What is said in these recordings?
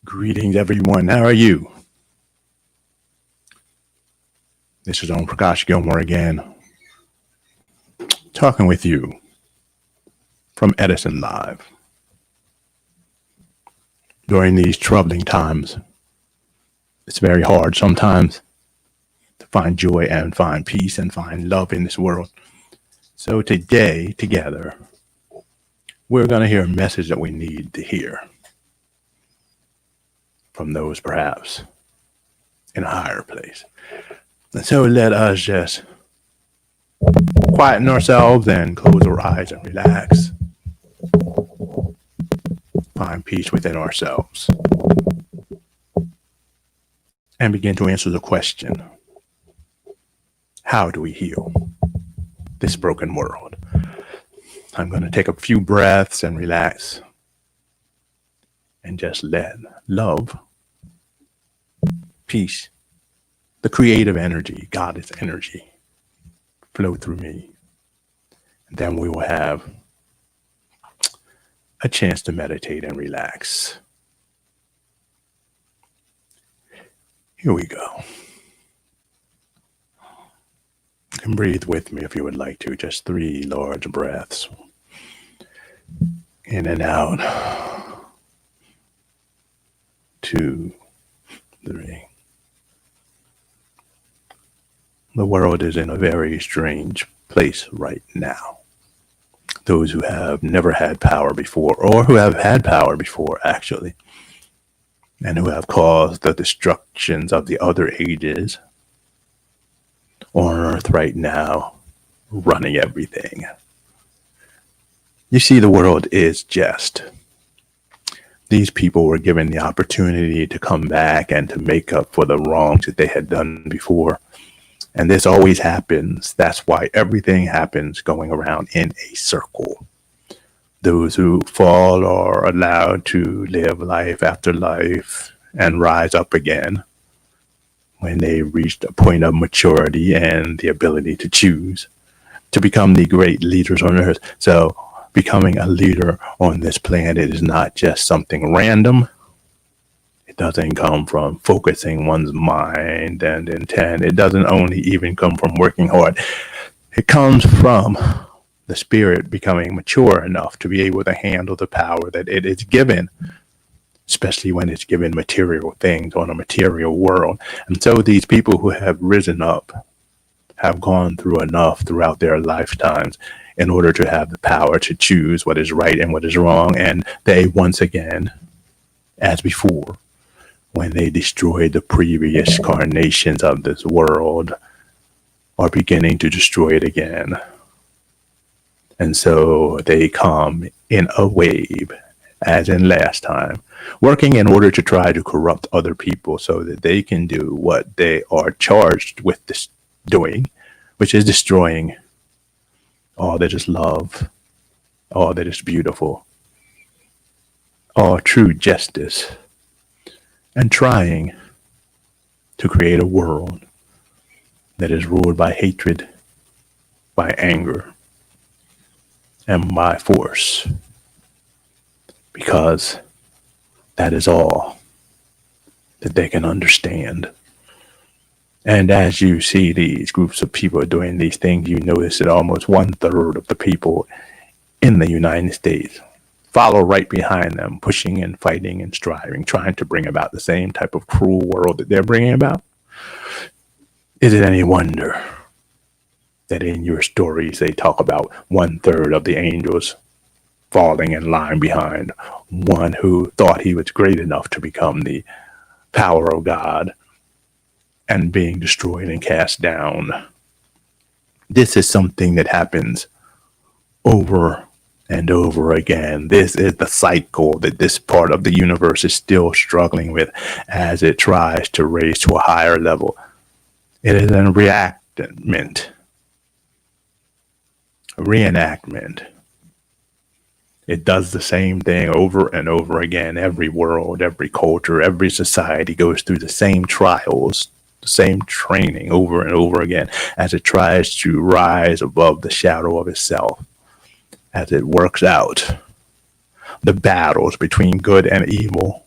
Greetings, everyone. How are you? This is Om Prakash Gilmore again, talking with you from Edison Live. During these troubling times, it's very hard sometimes to find joy and find peace and find love in this world. So today, together, we're going to hear a message that we need to hear from those perhaps in a higher place. And so let us just quieten ourselves and close our eyes and relax. Find peace within ourselves. And begin to answer the question, how do we heal this broken world? I'm going to take a few breaths and relax and just let love, peace, the creative energy, Goddess energy, flow through me. And then we will have a chance to meditate and relax. Here we go. You can breathe with me if you would like to. Just 3 large breaths. In and out. 2, 3. The world is in a very strange place right now. Those who have never had power before, or who have had power before, actually, and who have caused the destructions of the other ages on Earth right now, running everything. You see, the world is just. These people were given the opportunity to come back and to make up for the wrongs that they had done before. And this always happens. That's why everything happens going around in a circle. Those who fall are allowed to live life after life and rise up again when they reach a point of maturity and the ability to choose to become the great leaders on earth. So becoming a leader on this planet is not just something random. It doesn't come from focusing one's mind and intent. It doesn't only even come from working hard. It comes from the spirit becoming mature enough to be able to handle the power that it is given, especially when it's given material things on a material world. And so these people who have risen up have gone through enough throughout their lifetimes in order to have the power to choose what is right and what is wrong. And they once again, as before, when they destroyed the previous carnations of this world, are beginning to destroy it again. And so they come in a wave, as in last time, working in order to try to corrupt other people so that they can do what they are charged with doing, which is destroying all that is love, all that is beautiful, all true justice, and trying to create a world that is ruled by hatred, by anger, and by force, because that is all that they can understand. And as you see these groups of people doing these things, you notice that almost 1/3 of the people in the United States follow right behind them, pushing and fighting and striving, trying to bring about the same type of cruel world that they're bringing about. Is it any wonder that in your stories they talk about 1/3 of the angels falling in line behind one who thought he was great enough to become the power of God and being destroyed and cast down? This is something that happens over and over again. This is the cycle that this part of the universe is still struggling with as it tries to raise to a higher level. It is a reenactment. It does the same thing over and over again. Every world, every culture, every society goes through the same trials, the same training over and over again as it tries to rise above the shadow of itself, as it works out the battles between good and evil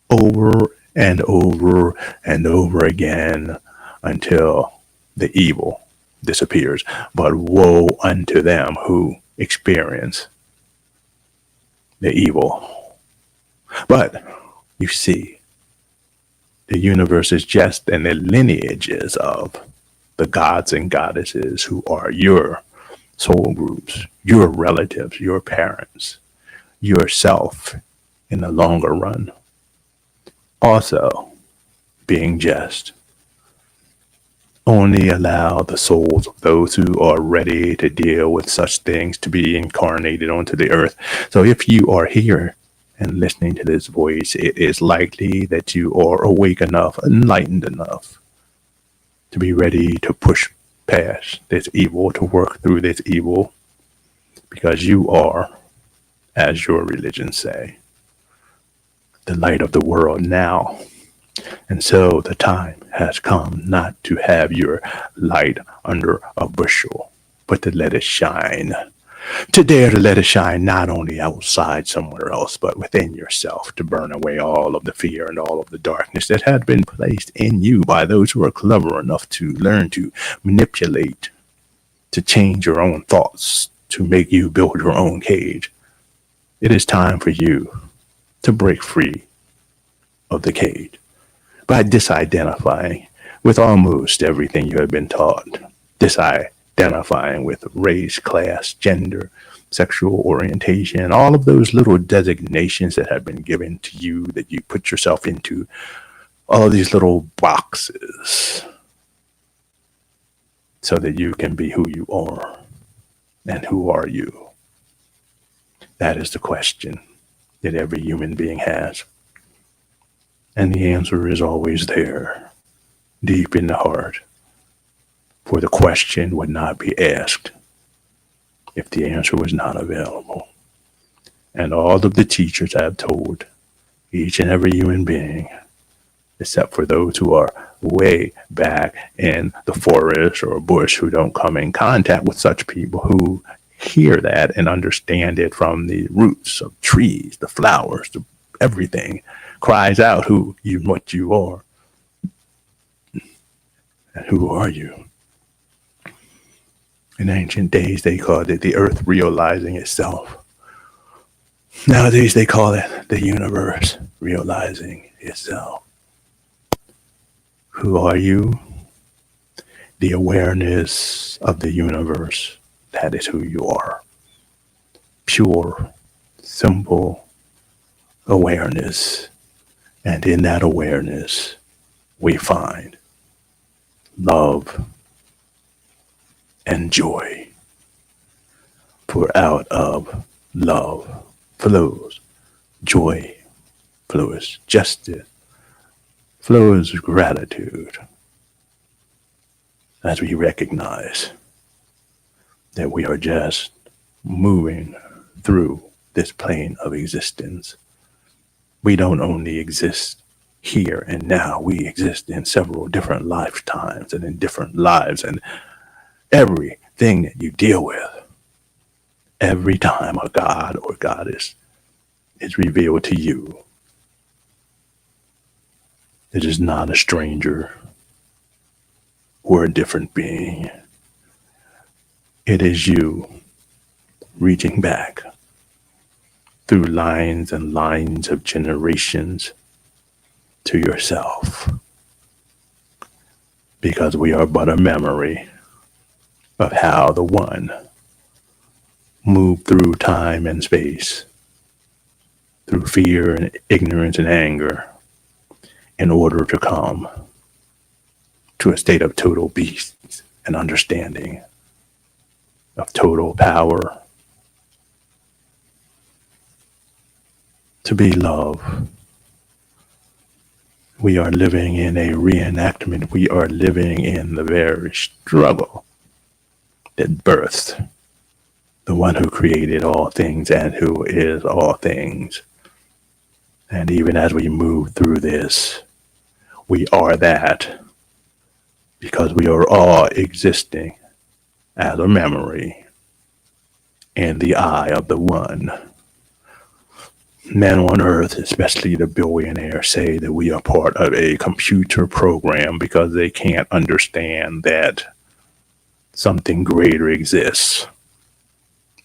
over and over and over again until the evil disappears. But woe unto them who experience the evil. But you see, the universe is just in the lineages of the gods and goddesses who are your soul groups, your relatives, your parents, yourself in the longer run. Also, being just. Only allow the souls of those who are ready to deal with such things to be incarnated onto the earth. So if you are here and listening to this voice, it is likely that you are awake enough, enlightened enough to be ready to push past this evil, to work through this evil, because you are, as your religions say, the light of the world now. And so the time has come not to have your light under a bushel, but to let it shine. To dare to let it shine not only outside somewhere else, but within yourself, to burn away all of the fear and all of the darkness that had been placed in you by those who are clever enough to learn to manipulate, to change your own thoughts, to make you build your own cage. It is time for you to break free of the cage by disidentifying with almost everything you have been taught, disidentifying with race, class, gender, sexual orientation, all of those little designations that have been given to you that you put yourself into, all of these little boxes, so that you can be who you are. And who are you? That is the question that every human being has. And the answer is always there, deep in the heart. For the question would not be asked if the answer was not available. And all of the teachers have told each and every human being, except for those who are way back in the forest or bush, who don't come in contact with such people, who hear that and understand it from the roots of trees, the flowers, everything cries out who you, what you are. And who are you? In ancient days, they called it the earth realizing itself. Nowadays, they call it the universe realizing itself. Who are you? The awareness of the universe. That is who you are. Pure, simple awareness. And in that awareness, we find love and joy. For out of love flows joy, flows justice, flows gratitude, as we recognize that we are just moving through this plane of existence. We don't only exist here and now, we exist in several different lifetimes and in different lives, and everything that you deal with, every time a god or goddess is revealed to you, it is not a stranger or a different being. It is you reaching back through lines and lines of generations to yourself. Because we are but a memory of how the one moved through time and space, through fear and ignorance and anger, in order to come to a state of total peace and understanding, of total power, to be love. We are living in a reenactment. We are living in the very struggle that birthed the one who created all things and who is all things. And even as we move through this, we are that, because we are all existing as a memory in the eye of the one. Men on earth, especially the billionaires, say that we are part of a computer program because they can't understand that something greater exists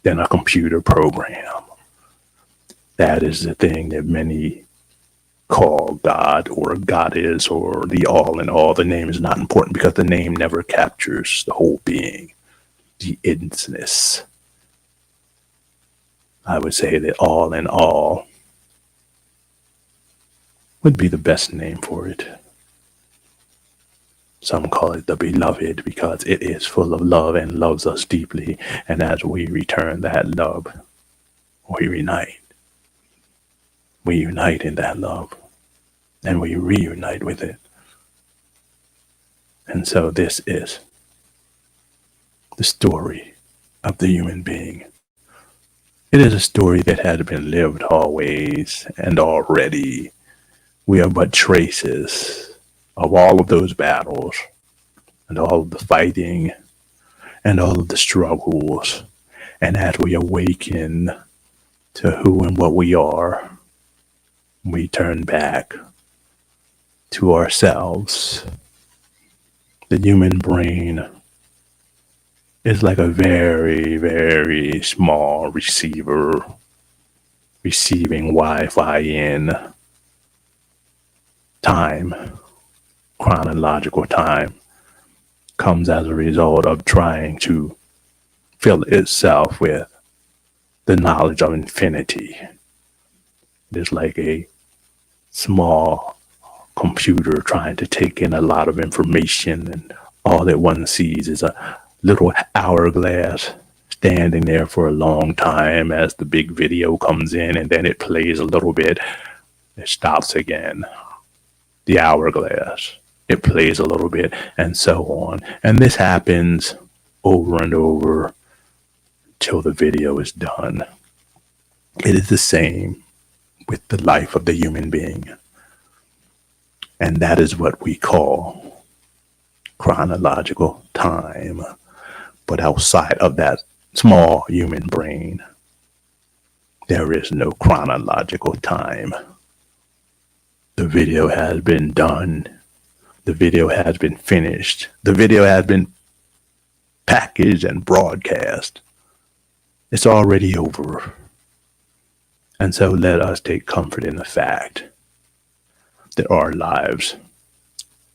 than a computer program. That is the thing that many call God or Goddess or the all in all. The name is not important because the name never captures the whole being, the isness. I would say that all in all would be the best name for it. Some call it the beloved because it is full of love and loves us deeply. And as we return that love, we reunite. We unite in that love and we reunite with it. And so this is the story of the human being. It is a story that has been lived always and already. We are but traces of all of those battles and all of the fighting and all of the struggles. And as we awaken to who and what we are, we turn back to ourselves. The human brain is like a very, very small receiver receiving Wi-Fi in time, chronological time, comes as a result of trying to fill itself with the knowledge of infinity. It is like a small computer trying to take in a lot of information, and all that one sees is a little hourglass standing there for a long time as the big video comes in, and then it plays a little bit, it stops again. The hourglass, it plays a little bit, and so on. And this happens over and over till the video is done. It is the same with the life of the human being. And that is what we call chronological time. But outside of that small human brain, there is no chronological time. The video has been done. The video has been finished. The video has been packaged and broadcast. It's already over. And so let us take comfort in the fact that our lives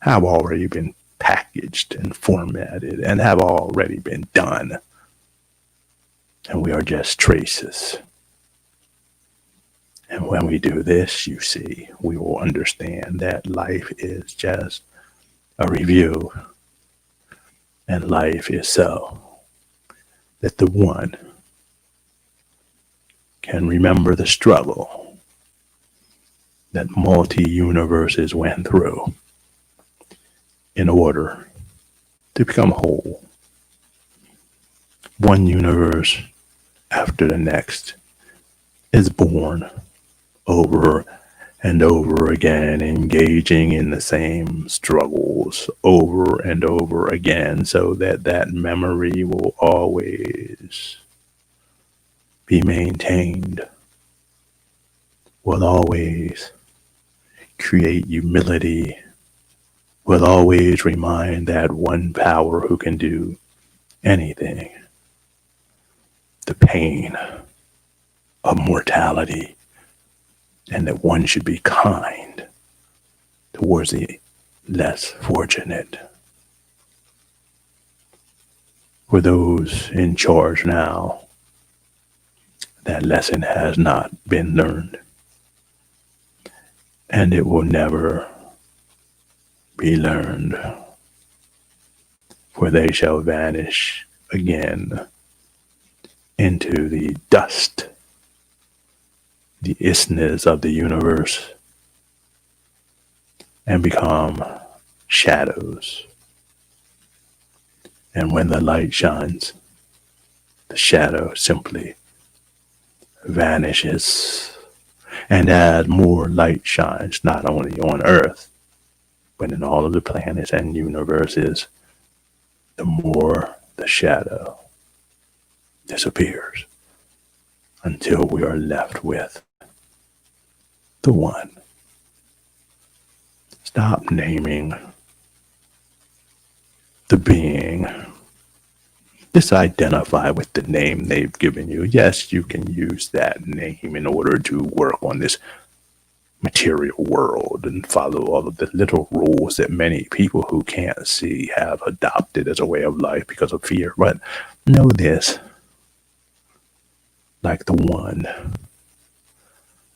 have already been packaged and formatted and have already been done. And we are just traces. And when we do this, you see, we will understand that life is just a review. And life is so that the one can remember the struggle that multi-universes went through in order to become whole. One universe after the next is born over and over again, engaging in the same struggles over and over again, so that that memory will always be maintained, will always create humility, will always remind that one power who can do anything. The pain of mortality, and that one should be kind towards the less fortunate. For those in charge now, that lesson has not been learned, and it will never be learned, for they shall vanish again into the dust, the isthmus of the universe, and become shadows. And when the light shines, the shadow simply vanishes. And as more light shines, not only on Earth, but in all of the planets and universes, the more the shadow disappears until we are left with the one. Stop naming the being. Just identify with the name they've given you. Yes, you can use that name in order to work on this material world and follow all of the little rules that many people who can't see have adopted as a way of life because of fear. But know this, like the one,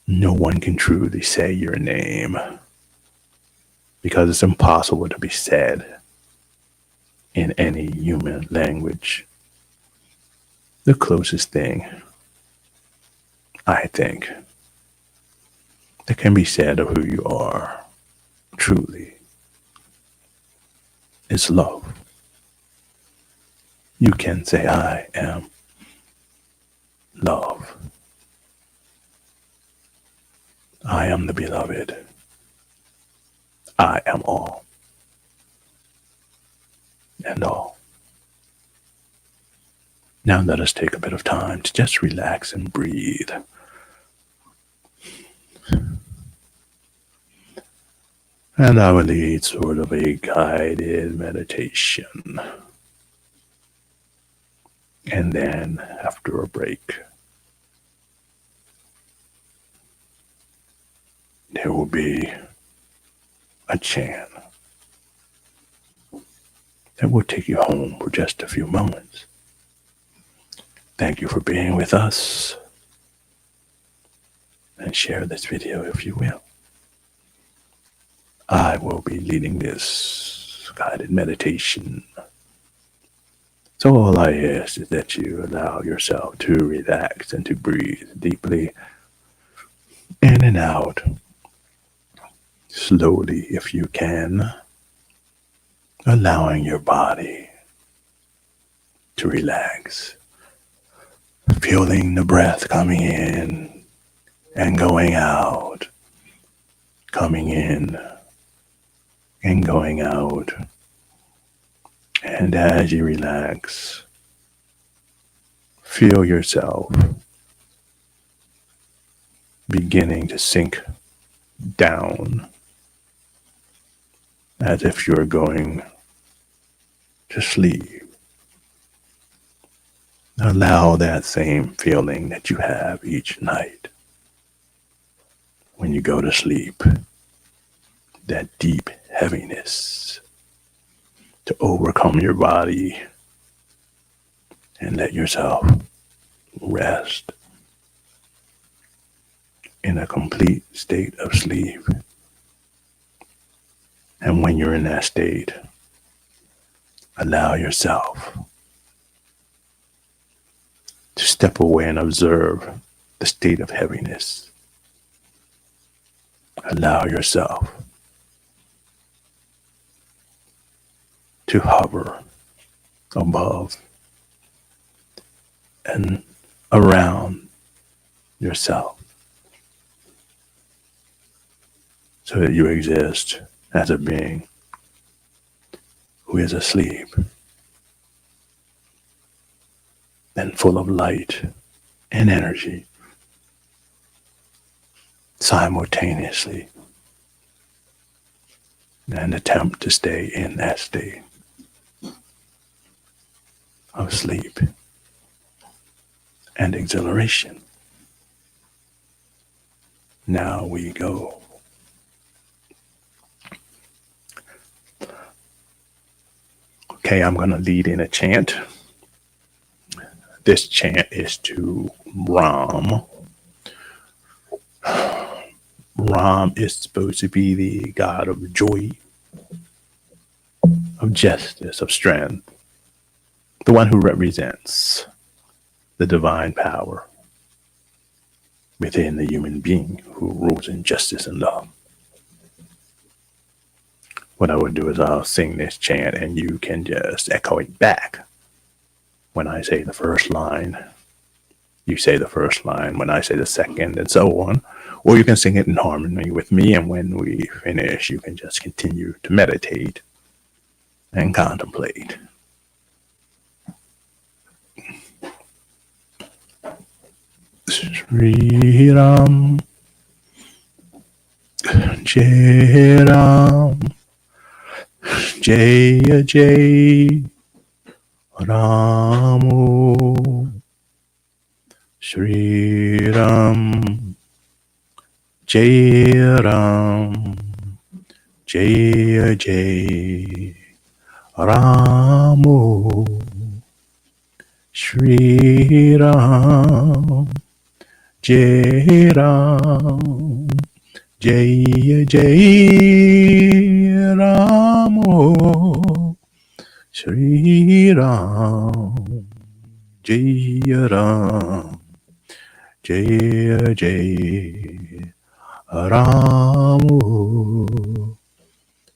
no one can truly say your name because it's impossible to be said in any human language. The closest thing, I think, that can be said of who you are truly is love. You can say, I am love. I am the beloved. I am all and all. Now let us take a bit of time to just relax and breathe. And I will lead sort of a guided meditation. And then after a break, there will be a chant that will take you home for just a few moments. Thank you for being with us. And share this video if you will. I will be leading this guided meditation. So all I ask is that you allow yourself to relax and to breathe deeply in and out, slowly if you can, allowing your body to relax, feeling the breath coming in and going out, coming in and going out. And as you relax, feel yourself beginning to sink down as if you're going to sleep. Allow that same feeling that you have each night when you go to sleep, that deep heaviness, to overcome your body and let yourself rest in a complete state of sleep. And when you're in that state, allow yourself to step away and observe the state of heaviness. Allow yourself to hover above and around yourself so that you exist as a being who is asleep and full of light and energy simultaneously, and attempt to stay in that state of sleep and exhilaration. Now we go. Okay, I'm going to lead in a chant. This chant is to Ram. Ram is supposed to be the god of joy, of justice, of strength, the one who represents the divine power within the human being who rules in justice and love. What I would do is I'll sing this chant and you can just echo it back. When I say the first line, you say the first line. When I say the second, and so on. Or you can sing it in harmony with me, and when we finish, you can just continue to meditate and contemplate. Sri Ram, Jai Ram, Jaya Jai Ramu, Shri Ram, Jai Ram, Jaya Jai Ramu, Shri Ram, Jai Ram, Jaya Jai Ramu, Shri Ram, Jaya Ram, Jaya Jai Ramu,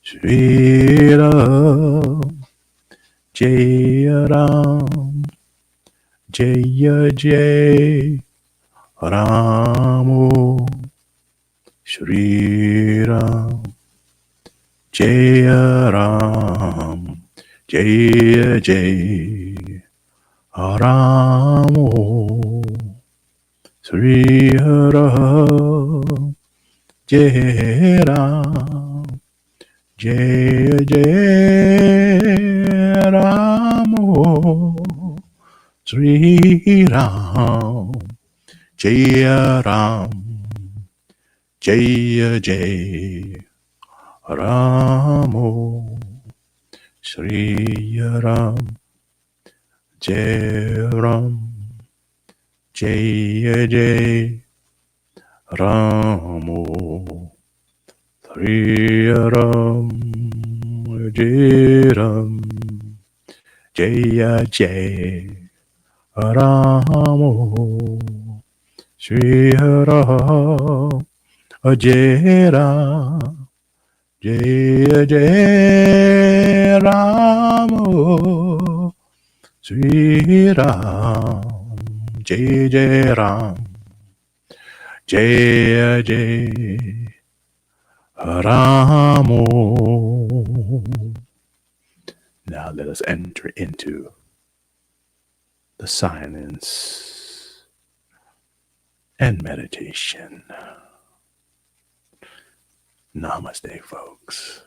Shri Ram, Jaya Ram, Jaya Jai Ramu, Shri Ram, Jaya Ram, Jaya Jai Ramu, Shri Ram, Jai Ram, Jaya Jai Ramu, Shri Ram, Jaya Ram, Jaya Jai Ramu, Shri Ram, Jai Ram, Jaya Jai Ramu, Shri Ram, Jai Ram, Jaya Jai Ramu, Shri Ram, Jai Ram, Jaya Jai Ramu, Shri Ram, Jai Jai Ram, Jaya Jai Ramu. Now let us enter into the silence and meditation. Namaste, folks.